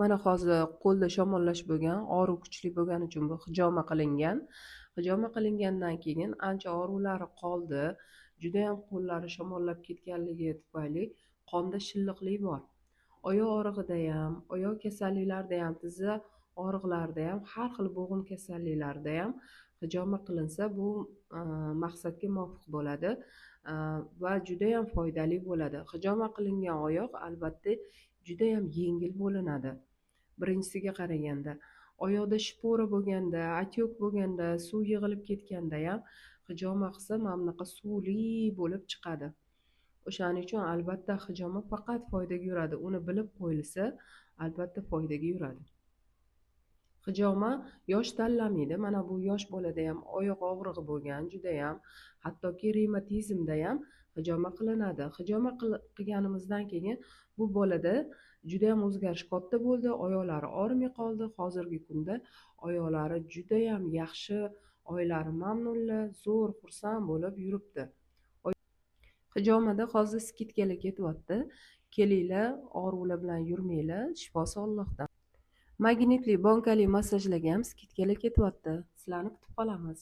Mana hozir qo'lda shamollash bo'lgan, og'riq kuchli bo'lgani uchun bu hijoma qilingan. Hijoma qilingandan keyin ancha og'riqlari qoldi. Judayam qo'llari shamollab ketganligi tufayli qonda shilliqlik bor. Oyoq og'rig'ida ham, oyoq kasalliklarida ham, tizza og'riqlarida ham, har xil bo'g'im kasalliklarida ham hijoma qilinsa bu maqsadga muvofiq bo'ladi va judayam foydali bo'ladi. Hijoma qilingan oyoq albatta judayam yengil bo'linadi. Birinchisiga qaraganda oyoqda shipora bo'lganda, atyoq bo'lganda, suv yig'ilib ketganda ham hijoma qilsa mana bunaqa suvli bo'lib chiqadi. O'shaning uchun albatta hijoma faqat foydaga yuradi. Uni bilib qo'yilsa, albatta foydaga yuradi. Hijoma yosh tanlamaydi. Mana bu yosh bolada ham oyoq og'rig'i bo'lgan, judayam, hattoki revmatizmda ham hijoma qilinadi. Hijoma qilganimizdan keyin bu bolada judayam o'zgarish katta bo'ldi. Oyoqlari og'rimay qoldi. Hozirgi kunda oyoqlari judayam yaxshi, oylari mamnunlar, zo'r xursand bo'lib yuribdi. Hijomada hozir skidkalar ketyapti. Kelinglar, og'riqlar bilan yurmanglar, shifosi Allohdan. Magnitli bonkali massajlarga ham skidkalar ketyapti. Sizlarni kutib qolamiz.